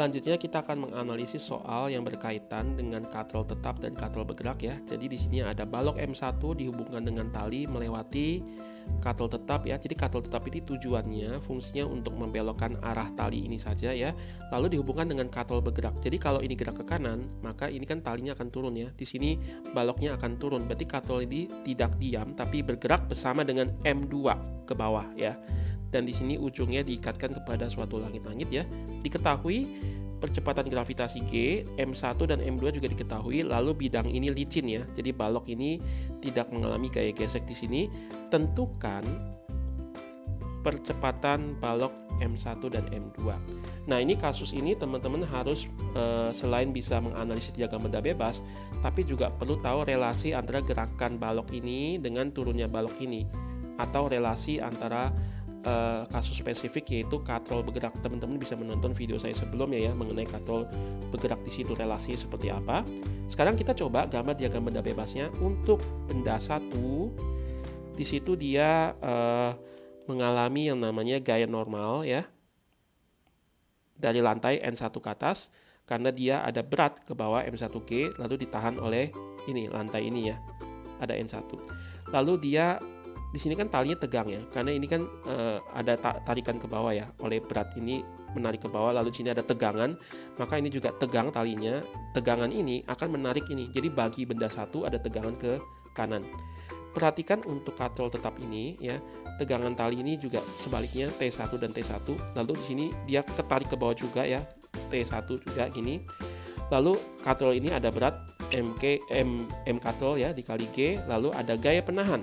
Selanjutnya kita akan menganalisis soal yang berkaitan dengan katrol tetap dan katrol bergerak ya. Jadi di sini ada balok M1 dihubungkan dengan tali melewati katrol tetap ya. Jadi katrol tetap ini tujuannya fungsinya untuk membelokkan arah tali ini saja ya. Lalu dihubungkan dengan katrol bergerak. Jadi kalau ini gerak ke kanan, maka ini kan talinya akan turun ya. Di sini baloknya akan turun. Berarti katrol ini tidak diam tapi bergerak bersama dengan M2 ke bawah ya. Dan di sini ujungnya diikatkan kepada suatu langit-langit ya. Diketahui percepatan gravitasi G, M1 dan M2 juga diketahui, lalu bidang ini licin ya. Jadi balok ini tidak mengalami gaya gesek di sini. Tentukan percepatan balok M1 dan M2. Nah, ini kasus ini teman-teman harus selain bisa menganalisis diagram benda bebas, tapi juga perlu tahu relasi antara gerakan balok ini dengan turunnya balok ini, atau relasi antara kasus spesifik yaitu katrol bergerak. Teman-teman bisa menonton video saya sebelumnya ya mengenai katrol bergerak, di situ relasinya seperti apa. Sekarang kita coba gambar diagram benda bebasnya untuk benda 1. Di situ dia mengalami yang namanya gaya normal ya dari lantai N1 ke atas karena dia ada berat ke bawah M1G lalu ditahan oleh ini lantai ini ya, ada N1. Lalu dia di sini kan talinya tegang ya, karena ini kan ada tarikan ke bawah ya, oleh berat ini menarik ke bawah, lalu di sini ada tegangan, maka ini juga tegang talinya. Tegangan ini akan menarik ini, jadi bagi benda 1 ada tegangan ke kanan. Perhatikan untuk katrol tetap ini ya, tegangan tali ini juga sebaliknya T1 dan T1, lalu di sini dia ketarik ke bawah juga ya, T1 juga gini. Lalu katrol ini ada berat M katrol ya dikali G, lalu ada gaya penahan.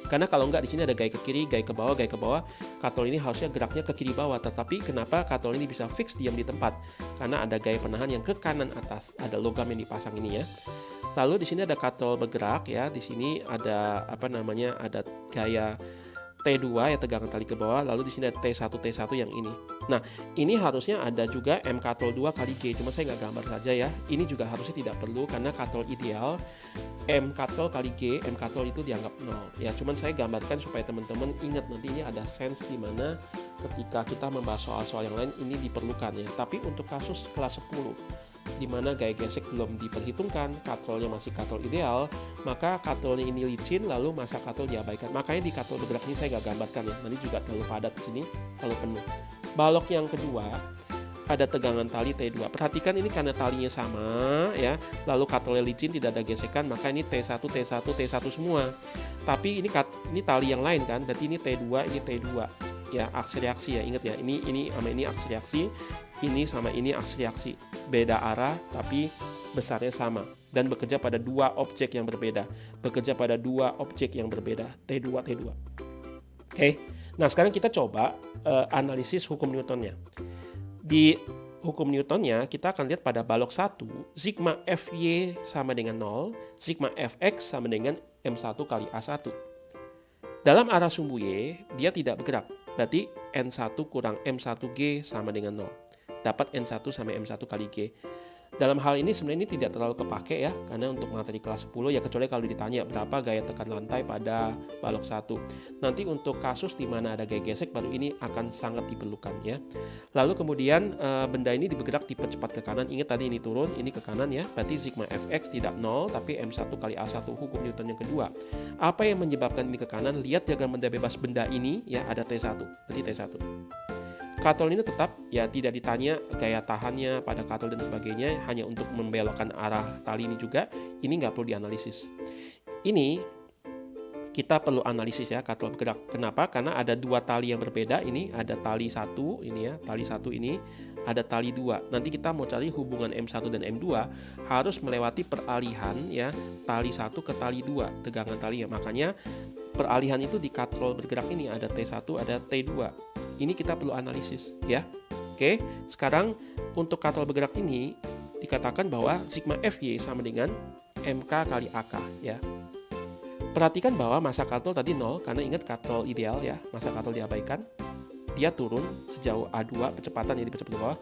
Karena kalau enggak di sini ada gaya ke kiri, gaya ke bawah, katrol ini harusnya geraknya ke kiri bawah. Tetapi kenapa katrol ini bisa fix diam di tempat? Karena ada gaya penahan yang ke kanan atas, ada logam yang dipasang ini ya. Lalu di sini ada katrol bergerak ya. Di sini ada ada gaya T2 ya, tegangan tali ke bawah, lalu di sini ada T1 yang ini. Nah, ini harusnya ada juga M katrol 2 kali G, cuma saya nggak gambar saja ya. Ini juga harusnya tidak perlu karena katrol ideal M katrol kali G, M katrol itu dianggap 0. Ya, cuman saya gambarkan supaya teman-teman ingat nanti ini ada sense di mana ketika kita membahas soal-soal yang lain ini diperlukan ya. Tapi untuk kasus kelas 10 di mana gaya gesek belum diperhitungkan, katrolnya masih katrol ideal, maka katrolnya ini licin, lalu masa katrol diabaikan. Makanya di katrol bergerak ini saya nggak gambarkan ya, nanti juga terlalu padat di sini kalau penuh. Balok yang kedua ada tegangan tali T2. Perhatikan ini karena talinya sama ya, lalu katrolnya licin, tidak ada gesekan, maka ini T1 semua. Tapi ini tali yang lain kan, berarti ini T2, ini T2. Ya, aksi reaksi ya, ingat ya, ini sama ini aksi reaksi, ini sama ini aksi reaksi, beda arah tapi besarnya sama dan bekerja pada dua objek yang berbeda, T2. Oke. Nah, sekarang kita coba analisis hukum Newtonnya. Di hukum Newtonnya kita akan lihat pada balok 1, sigma Fy sama dengan 0, sigma Fx sama dengan M1 kali A1. Dalam arah sumbu Y, dia tidak bergerak. Berarti N1 kurang M1G sama dengan 0. Dapat N1 sama M1 kali G. Dalam hal ini sebenarnya ini tidak terlalu kepake ya, karena untuk materi kelas 10 ya, kecuali kalau ditanya berapa gaya tekan lantai pada balok 1. Nanti untuk kasus di mana ada gaya gesek baru ini akan sangat diperlukan ya. Lalu kemudian benda ini bergerak dipercepat ke kanan. Ingat tadi ini turun, ini ke kanan ya. Berarti sigma Fx tidak 0 tapi M1 kali A1, hukum Newton yang kedua. Apa yang menyebabkan ini ke kanan? Lihat diagram benda bebas benda ini ya, ada T1. Berarti T1. Katrol ini tetap ya, tidak ditanya gaya tahannya pada katrol dan sebagainya, hanya untuk membelokkan arah tali ini juga, ini nggak perlu dianalisis. Ini kita perlu analisis ya, katrol bergerak. Kenapa? Karena ada dua tali yang berbeda. Ini ada tali 1 ini ya, tali 1 ini ada tali 2. Nanti kita mau cari hubungan M1 dan M2 harus melewati peralihan ya, tali 1 ke tali 2, tegangan tali ya. Makanya peralihan itu di katrol bergerak ini ada T1, ada T2. Ini kita perlu analisis ya. Oke, sekarang untuk katrol bergerak ini dikatakan bahwa sigma Fy sama dengan MK kali AK ya. Perhatikan bahwa masa katrol tadi 0 karena ingat katrol ideal ya, masa katrol diabaikan. Dia turun sejauh A2, percepatan yang dipercepat ke bawah.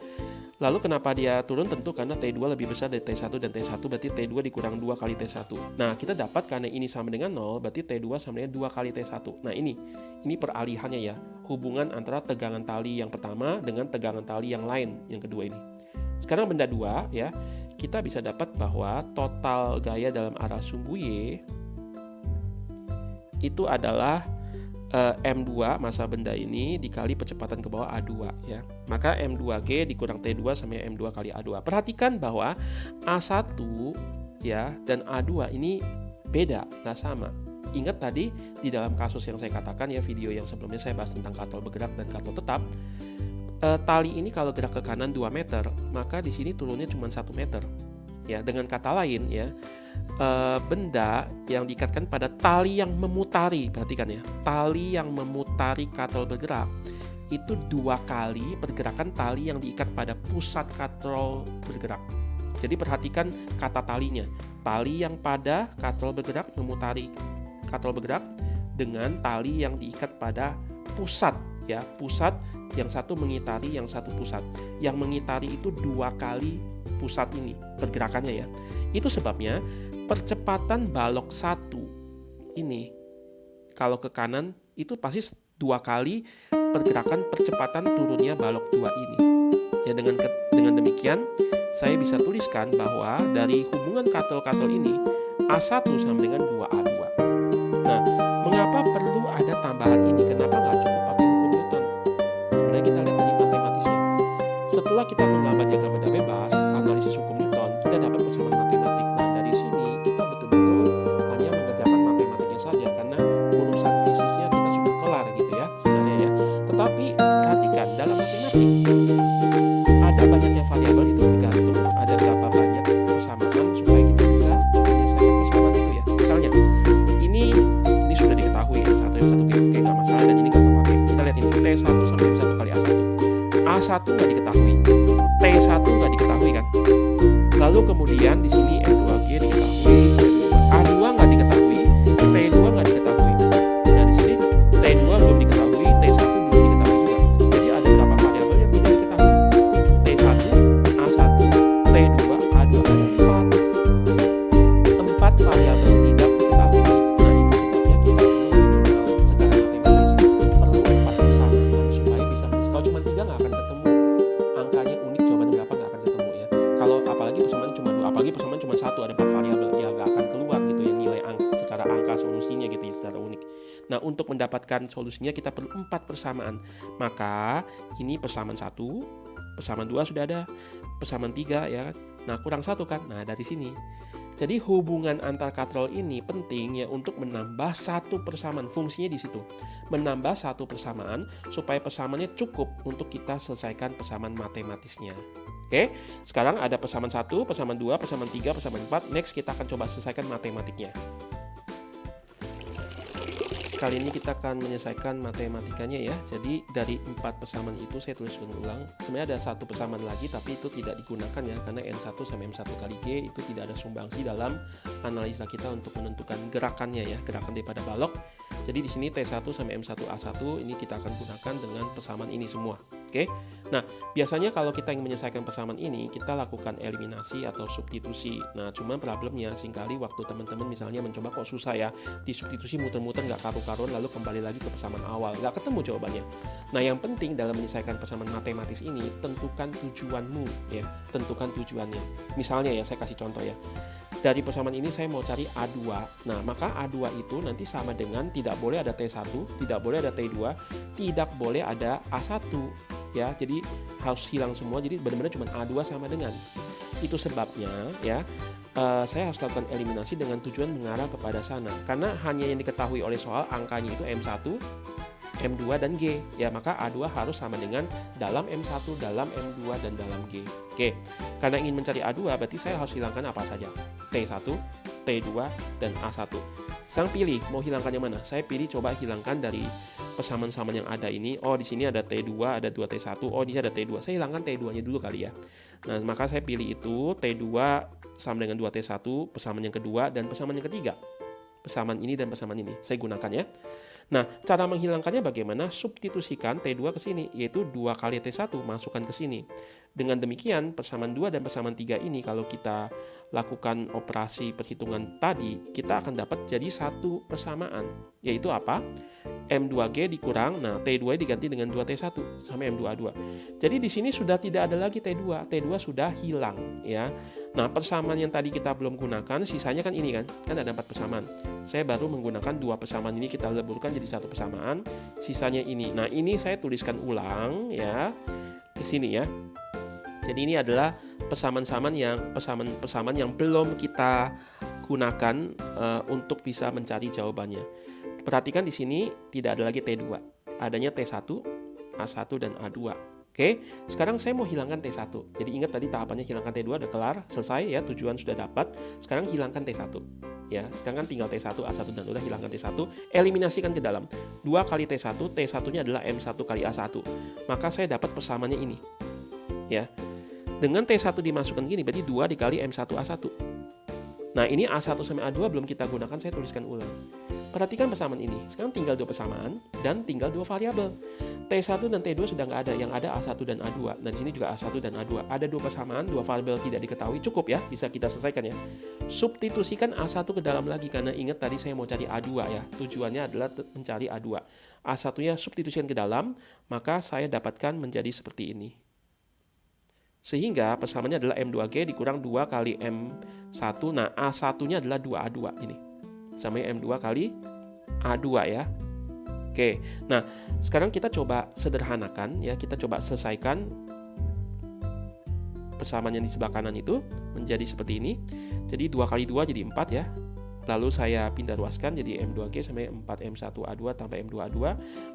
Lalu kenapa dia turun? Tentu karena T2 lebih besar dari T1 dan T1, berarti T2 dikurang 2 kali T1. Nah, kita dapat karena ini sama dengan 0, berarti T2 sama dengan 2 kali T1. Nah, ini peralihannya ya, hubungan antara tegangan tali yang pertama dengan tegangan tali yang lain, yang kedua ini. Sekarang benda 2 ya, kita bisa dapat bahwa total gaya dalam arah sumbu Y itu adalah M2 massa benda ini dikali percepatan ke bawah A2 ya. Maka M2G dikurang T2 sama M2 kali A2. Perhatikan bahwa A1 ya dan A2 ini beda, nggak sama. Ingat tadi di dalam kasus yang saya katakan ya, video yang sebelumnya saya bahas tentang katrol bergerak dan katrol tetap. Tali ini kalau gerak ke kanan 2 meter, maka di sini turunnya cuma 1 meter. Ya, dengan kata lain ya, benda yang diikatkan pada tali yang memutari, perhatikan ya, tali yang memutari katrol bergerak itu 2 kali pergerakan tali yang diikat pada pusat katrol bergerak. Jadi perhatikan kata talinya, tali yang pada katrol bergerak memutari katrol bergerak dengan tali yang diikat pada pusat ya, pusat yang satu mengitari, yang satu pusat. Yang mengitari itu 2 kali pusat ini pergerakannya ya. Itu sebabnya percepatan balok 1 ini kalau ke kanan itu pasti 2 kali pergerakan percepatan turunnya balok 2 ini. Ya, dengan demikian saya bisa tuliskan bahwa dari hubungan katrol-katrol ini A1 sama dengan 2A2. Nah, mengapa perlu ada tambahan ini? Kenapa nggak cukup pakai hukum Newton? Sebenarnya kita lihat dari matematisnya. Setelah kita menggambar diagram benda bebas, analisis hukum Newton, kita dapat persamaan matematik. Nah, dari sini kita betul-betul hanya mengerjakan matematiknya saja karena urusan fisiknya kita sudah kelar gitu ya sebenarnya ya. Tetapi perhatikan dalam matematik ada banyaknya variabel, itu tergantung ada berapa banyak persamaan supaya kita bisa menyelesaikan persamaan itu ya. Misalnya ini sudah diketahui N1 oke nggak masalah, dan ini nggak terpakai. Kita lihat ini T1 sama M1 kali A1. A1 nggak diketahui, T1 nggak diketahui kan. Lalu kemudian di sini M2G diketahui, A2 nggak diketahui, T2 nggak diketahui. Nah di sini T2 belum diketahui, T1 belum diketahui juga. Jadi ada berapa variabel yang tidak diketahui? T1, A1, T2, A2, ada 4 variabel tidak diketahui. Nah itu sebabnya kita perlu secara matematis perlu 4 persamaan supaya bisa. Kalau cuma 3 nggak akan ketemu angkanya unik, jawabannya berapa nggak akan ketemu ya. Kalau apalagi persamaan cuma 2, apalagi persamaan cuma 1, ada 4 variabel ya nggak akan keluar gitu ya nilai secara angka solusinya gitu ya secara unik. Nah untuk mendapatkan solusinya kita perlu 4 persamaan. Maka ini persamaan 1, persamaan 2 sudah ada, persamaan 3 ya. Nah kurang 1 kan. Nah dari sini. Jadi hubungan antar katrol ini penting ya untuk menambah 1 persamaan. Fungsinya di situ. Menambah 1 persamaan supaya persamaannya cukup untuk kita selesaikan persamaan matematisnya. Oke, sekarang ada persamaan 1, persamaan 2, persamaan 3, persamaan 4. Next kita akan coba selesaikan matematiknya. Kali ini kita akan menyelesaikan matematikanya ya. Jadi dari 4 persamaan itu saya tuliskan ulang. Sebenarnya ada 1 persamaan lagi tapi itu tidak digunakan ya karena N1 sama M1 kali G itu tidak ada sumbangsi dalam analisa kita untuk menentukan gerakannya ya, gerakan daripada balok. Jadi di sini T1 sama M1A1 ini kita akan gunakan dengan persamaan ini semua. Oke. Nah, biasanya kalau kita ingin menyelesaikan persamaan ini, kita lakukan eliminasi atau substitusi. Nah, cuma problemnya seringkali waktu teman-teman misalnya mencoba kok susah ya, disubstitusi muter-muter nggak karu-karuan lalu kembali lagi ke persamaan awal, nggak ketemu jawabannya. Nah, yang penting dalam menyelesaikan persamaan matematis ini, tentukan tujuanmu ya, tentukan tujuannya. Misalnya ya, saya kasih contoh ya. Dari persamaan ini saya mau cari A2. Nah, maka A2 itu nanti sama dengan tidak boleh ada T1, tidak boleh ada T2, tidak boleh ada A1. Ya, jadi harus hilang semua. Jadi benar-benar cuma A2 sama dengan. Itu sebabnya ya, saya harus lakukan eliminasi dengan tujuan mengarah kepada sana. Karena hanya yang diketahui oleh soal angkanya itu M1, M2 dan G. Ya, maka A2 harus sama dengan dalam M1, dalam M2 dan dalam G. Oke. Karena ingin mencari A2 berarti saya harus hilangkan apa saja? T1, T2 dan A1. Sang pilih mau hilangkan yang mana? Saya pilih coba hilangkan dari persamaan-samaan yang ada ini. Oh, di sini ada T2, ada 2T1. Oh, di sini ada T2. Saya hilangkan T2-nya dulu kali ya. Nah, maka saya pilih itu T2 sama dengan 2T1, persamaan yang kedua dan persamaan yang ketiga. Persamaan ini dan persamaan ini saya gunakan ya. Nah, cara menghilangkannya bagaimana? Substitusikan T2 ke sini, yaitu 2 kali T1 masukkan ke sini. Dengan demikian, persamaan 2 dan persamaan 3 ini kalau kita lakukan operasi perhitungan tadi, kita akan dapat jadi satu persamaan, yaitu apa? M2G dikurang, nah T2 diganti dengan 2T1 sama M2A2. Jadi di sini sudah tidak ada lagi T2, T2 sudah hilang ya. Nah, persamaan yang tadi kita belum gunakan, sisanya kan ini kan ada 4 persamaan. Saya baru menggunakan 2 persamaan ini, kita leburkan jadi satu persamaan, sisanya ini. Nah, ini saya tuliskan ulang ya di sini ya. Jadi ini adalah persamaan yang belum kita gunakan untuk bisa mencari jawabannya. Perhatikan di sini tidak ada lagi T2, adanya T1, A1 dan A2. Oke, sekarang saya mau hilangkan T1. Jadi ingat tadi tahapannya hilangkan T2 udah kelar, selesai ya, tujuan sudah dapat. Sekarang hilangkan T1. Ya, sekarang kan tinggal T1, A1 dan udah hilangkan T1, eliminasikan ke dalam. 2 kali T1, T1-nya adalah M1 kali A1. Maka saya dapat persamaannya ini. Ya. Dengan T1 dimasukkan gini berarti 2 dikali M1 A1. Nah, ini A1 sampai A2 belum kita gunakan, saya tuliskan ulang. Perhatikan persamaan ini. Sekarang tinggal 2 persamaan dan tinggal 2 variabel. T1 dan T2 sudah nggak ada, yang ada A1 dan A2. Dan di sini juga A1 dan A2. Ada 2 persamaan, 2 variabel tidak diketahui, cukup ya, bisa kita selesaikan ya. Substitusikan A1 ke dalam lagi, karena ingat tadi saya mau cari A2 ya. Tujuannya adalah mencari A2. A1-nya substitusikan ke dalam, maka saya dapatkan menjadi seperti ini. Sehingga persamaannya adalah M2G dikurang 2 kali M1. Nah, A1-nya adalah 2A2 ini. Sama M2 kali A2 ya. Oke, nah sekarang kita coba sederhanakan ya, kita coba selesaikan persamaan yang di sebelah kanan itu menjadi seperti ini. Jadi 2 kali 2 jadi 4 ya. Lalu saya pindah ruaskan jadi M2G sampai 4M1A2 tambah M2A2.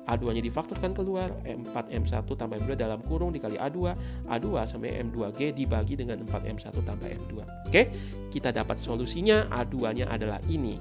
A2-nya difaktorkan keluar, 4M1 tambah M2 dalam kurung dikali A2. A2 sampai M2G dibagi dengan 4M1 tambah M2. Oke, kita dapat solusinya, A2-nya adalah ini.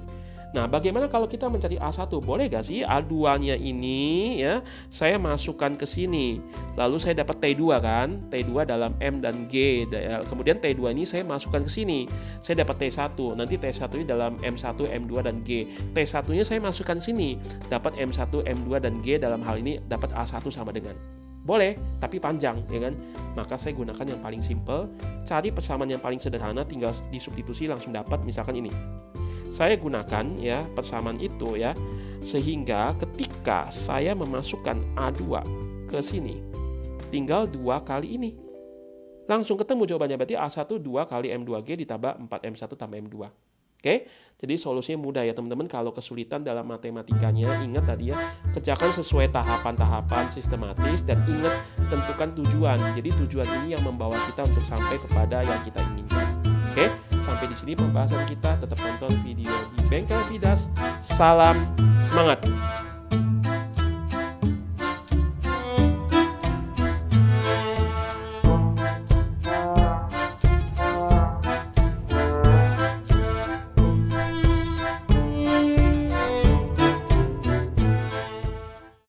Nah, bagaimana kalau kita mencari A1? Boleh gak sih A2-nya ini ya, saya masukkan ke sini. Lalu saya dapat T2 kan? T2 dalam M dan G. Kemudian T2 ini saya masukkan ke sini. Saya dapat T1. Nanti T1 ini dalam M1, M2 dan G. T1-nya saya masukkan sini. Dapat M1, M2 dan G, dalam hal ini dapat A1 sama dengan. Boleh, tapi panjang ya kan? Maka saya gunakan yang paling simple. Cari persamaan yang paling sederhana, tinggal disubstitusi langsung dapat, misalkan ini. Saya gunakan ya persamaan itu ya, sehingga ketika saya memasukkan A2 ke sini tinggal 2 kali ini langsung ketemu jawabannya, berarti A1 2 kali M2G ditambah 4M1 tambah M2. Oke, jadi solusinya mudah ya teman-teman. Kalau kesulitan dalam matematikanya, ingat tadi ya, kerjakan sesuai tahapan-tahapan sistematis dan ingat tentukan tujuan. Jadi tujuan ini yang membawa kita untuk sampai kepada yang kita inginkan. Oke, sampai di sini pembahasan kita. Tetap tonton video di Bengkel Vidas. Salam semangat!